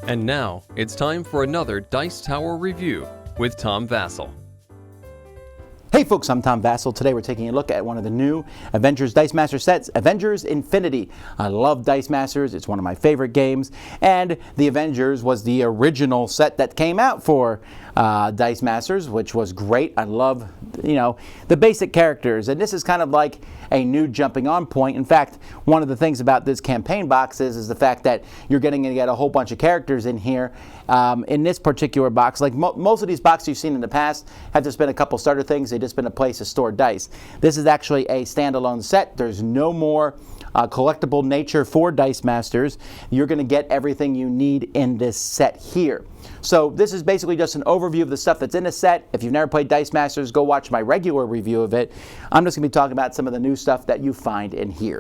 And now, it's time for another Dice Tower review with Tom Vasel. Hey folks, I'm Tom Vasel. Today we're taking a look at one of the new Avengers Dice Master sets, Avengers Infinity. I love Dice Masters, it's one of my favorite games, and the Avengers was the original set that came out for Dice Masters, which was great. I love, the basic characters, and this is kind of like a new jumping on point. In fact, one of the things about this campaign box is the fact that you're getting to get a whole bunch of characters in here. In this particular box, like most of these boxes you've seen in the past, have just been a couple starter things. They've just been a place to store dice. This is actually a standalone set. There's no more collectible nature for Dice Masters. You're going to get everything you need in this set here. So this is basically just an overview of the stuff that's in the set. If you've never played Dice Masters, go watch my regular review of it. I'm just going to be talking about some of the new stuff that you find in here.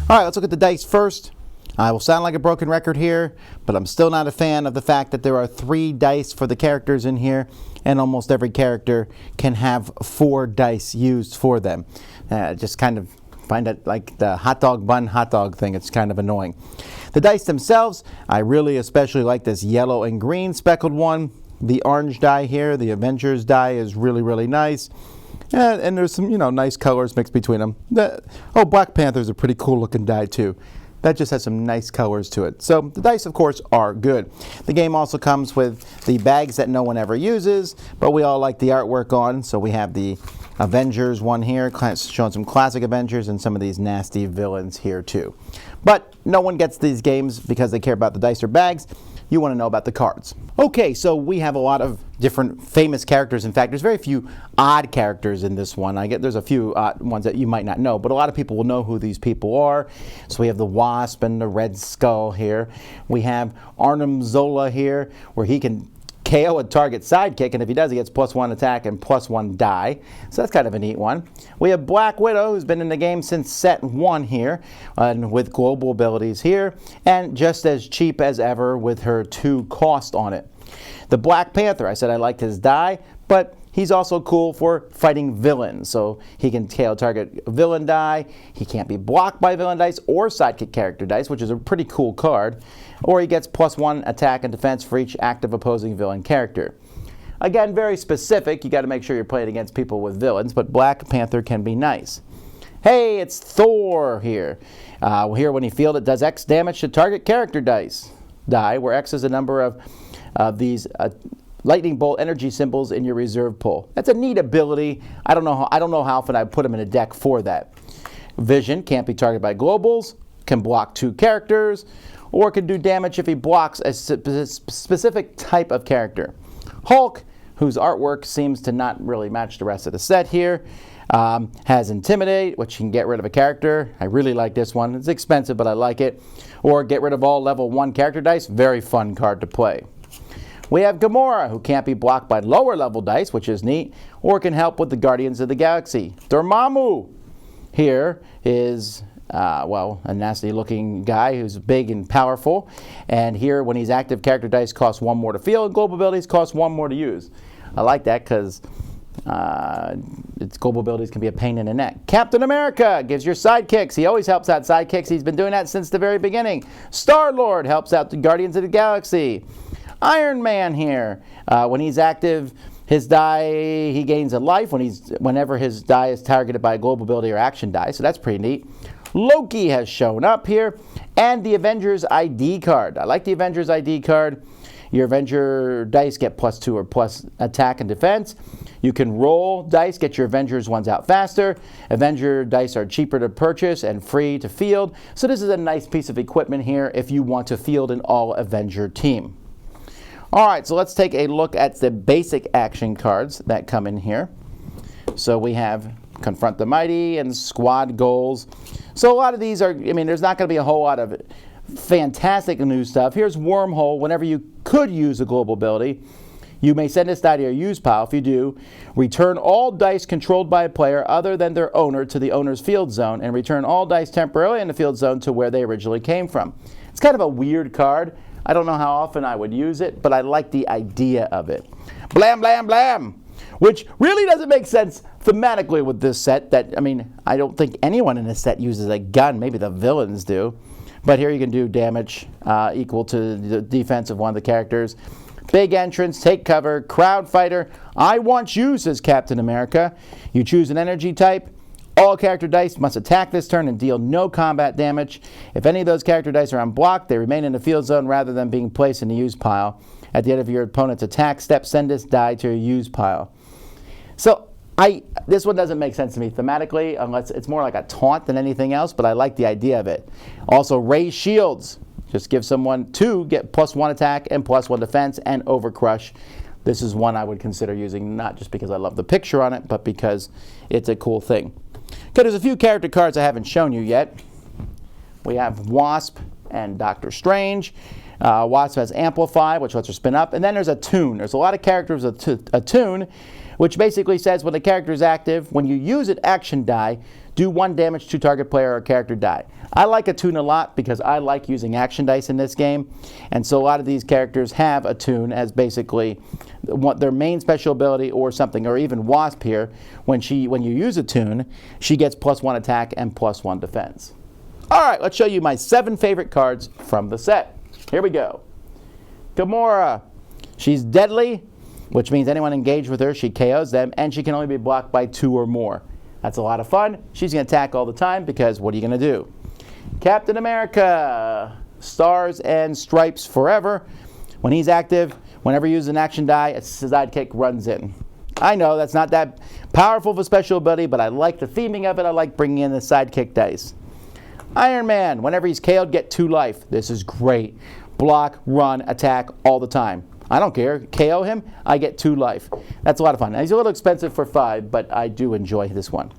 All right, let's look at the dice first. I will sound like a broken record here, but I'm still not a fan of the fact that there are 3 dice for the characters in here, and almost every character can have 4 dice used for them. Just kind of find it like the hot dog bun hot dog thing. It's kind of annoying. The dice themselves, I really especially like this yellow and green speckled one. The orange die here, the Avengers die, is really, really nice. And there's some, nice colors mixed between them. Black Panther's a pretty cool looking die too. That just has some nice colors to it. So the dice, of course, are good. The game also comes with the bags that no one ever uses, but we all like the artwork on. So we have the Avengers one here, showing some classic Avengers, and some of these nasty villains here too. But no one gets these games because they care about the dice or bags. You want to know about the cards. Okay, so we have a lot of different famous characters. In fact, there's very few odd characters in this one. There's a few ones that you might not know, but a lot of people will know who these people are. So we have the Wasp and the Red Skull here. We have Arnim Zola here, where he can KO a target sidekick, and if he does, he gets +1 attack and +1 die. So that's kind of a neat one. We have Black Widow, who's been in the game since set 1 here, and with global abilities here, and just as cheap as ever with her 2 cost on it. The Black Panther, I said I liked his die, but he's also cool for fighting villains. So he can KO target villain die, he can't be blocked by villain dice or sidekick character dice, which is a pretty cool card, or he gets +1 attack and defense for each active opposing villain character. Again, very specific. You got to make sure you're playing against people with villains, but Black Panther can be nice. Hey, it's Thor here. Here, when you field it, does X damage to target character die, where X is the number of these lightning bolt energy symbols in your reserve pool. That's a neat ability. I don't know how often I put them in a deck for that. Vision can't be targeted by globals, can block 2 characters, or can do damage if he blocks a specific type of character. Hulk, whose artwork seems to not really match the rest of the set here, has Intimidate, which can get rid of a character. I really like this one. It's expensive, but I like it. Or get rid of all level 1 character dice. Very fun card to play. We have Gamora, who can't be blocked by lower level dice, which is neat, or can help with the Guardians of the Galaxy. Dormammu here is a nasty looking guy who's big and powerful, and here when he's active, character dice cost 1 more to field, and global abilities cost 1 more to use. I like that because its global abilities can be a pain in the neck. Captain America gives your sidekicks. He always helps out sidekicks. He's been doing that since the very beginning. Star-Lord helps out the Guardians of the Galaxy. Iron Man here, when he's active, his die, he gains a life whenever his die is targeted by a global ability or action die, so that's pretty neat. Loki has shown up here, and the Avengers ID card. I like the Avengers ID card. Your Avenger dice get +2 or plus attack and defense. You can roll dice, get your Avengers ones out faster. Avenger dice are cheaper to purchase and free to field. So this is a nice piece of equipment here if you want to field an all Avenger team. All right, so let's take a look at the basic action cards that come in here. So we have Confront the Mighty and Squad Goals. So a lot of these are, there's not going to be a whole lot of fantastic new stuff. Here's Wormhole. Whenever you could use a global ability, You may send this die to your use pile. If you do, return all dice controlled by a player other than their owner to the owner's field zone, and return all dice temporarily in the field zone to where they originally came from. It's kind of a weird card. I don't know how often I would use it, but I like the idea of it. Blam, blam, blam! Which really doesn't make sense thematically with this set. I don't think anyone in this set uses a gun. Maybe the villains do. But here you can do damage equal to the defense of one of the characters. Big entrance, take cover, crowd fighter. I want you, says Captain America. You choose an energy type. All character dice must attack this turn and deal no combat damage. If any of those character dice are unblocked, they remain in the field zone rather than being placed in the use pile. At the end of your opponent's attack step, send this die to your use pile. So this one doesn't make sense to me thematically, unless it's more like a taunt than anything else, but I like the idea of it. Also, raise shields. Just give someone 2, get +1 attack and +1 defense, and overcrush. This is one I would consider using, not just because I love the picture on it, but because it's a cool thing. Okay, there's a few character cards I haven't shown you yet. We have Wasp and Doctor Strange. Wasp has Amplify, which lets her spin up, and then there's a tune. There's a lot of characters with a tune, which basically says when the character is active, when you use an action die, do 1 damage to target player or character die. I like a tune a lot because I like using action dice in this game, and so a lot of these characters have a tune as basically their main special ability or something, or even Wasp here, when you use a tune, she gets +1 attack and +1 defense. All right, let's show you my 7 favorite cards from the set. Here we go. Gamora. She's deadly, which means anyone engaged with her, she KOs them, and she can only be blocked by 2 or more. That's a lot of fun. She's going to attack all the time because what are you going to do? Captain America. Stars and Stripes forever. When he's active, whenever you use an action die, a sidekick runs in. I know that's not that powerful of a special ability, but I like the theming of it. I like bringing in the sidekick dice. Iron Man. Whenever he's KO'd, get 2 life. This is great. Block, run, attack all the time. I don't care. KO him, I get 2 life. That's a lot of fun. Now, he's a little expensive for 5, but I do enjoy this one.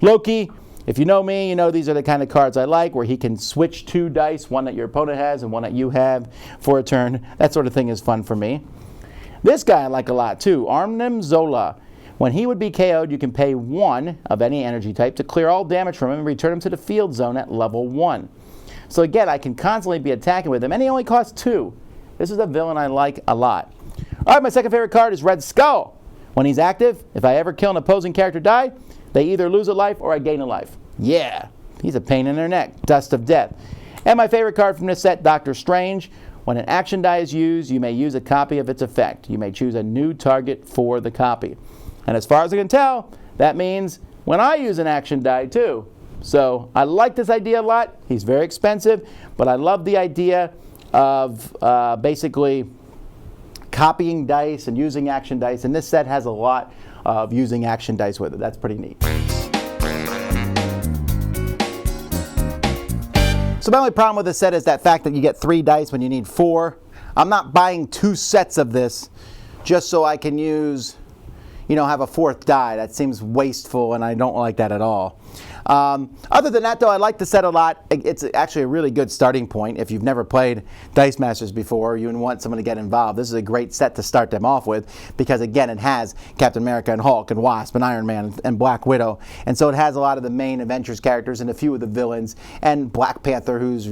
Loki, if you know me, you know these are the kind of cards I like, where he can switch 2 dice, one that your opponent has and one that you have for a turn. That sort of thing is fun for me. This guy I like a lot too, Arnim Zola. When he would be KO'd, you can pay 1 of any energy type to clear all damage from him and return him to the field zone at level 1. So again, I can constantly be attacking with him, and he only costs 2. This is a villain I like a lot. All right, my second favorite card is Red Skull. When he's active, if I ever kill an opposing character die, they either lose a life or I gain a life. Yeah, he's a pain in their neck. Dust of Death. And my favorite card from this set, Doctor Strange. When an action die is used, you may use a copy of its effect. You may choose a new target for the copy. And as far as I can tell, that means when I use an action die too. So I like this idea a lot. He's very expensive, but I love the idea of basically copying dice and using action dice, and this set has a lot of using action dice with it. That's pretty neat. So my only problem with this set is that fact that you get 3 dice when you need 4. I'm not buying 2 sets of this just so I can use, have a 4th die. That seems wasteful, and I don't like that at all. Other than that, though, I like the set a lot. It's actually a really good starting point. If you've never played Dice Masters before, you want someone to get involved, this is a great set to start them off with because, again, it has Captain America and Hulk and Wasp and Iron Man and Black Widow. And so it has a lot of the main Avengers characters and a few of the villains and Black Panther, who's,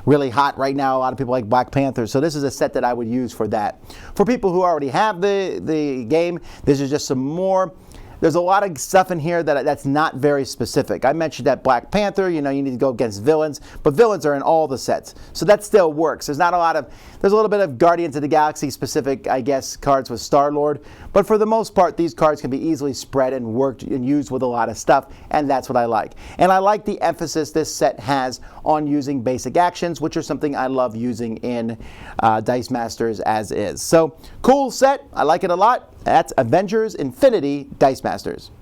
really hot right now. A lot of people like Black Panther. So this is a set that I would use for that. For people who already have the game, this is just some more. There's a lot of stuff in here that's not very specific. I mentioned that Black Panther, you need to go against villains, but villains are in all the sets. So that still works. There's a little bit of Guardians of the Galaxy specific, I guess, cards with Star-Lord, but for the most part, these cards can be easily spread and worked and used with a lot of stuff, and that's what I like. And I like the emphasis this set has on using basic actions, which are something I love using in Dice Masters as is. So, cool set. I like it a lot. That's Avengers Infinity Dice Masters.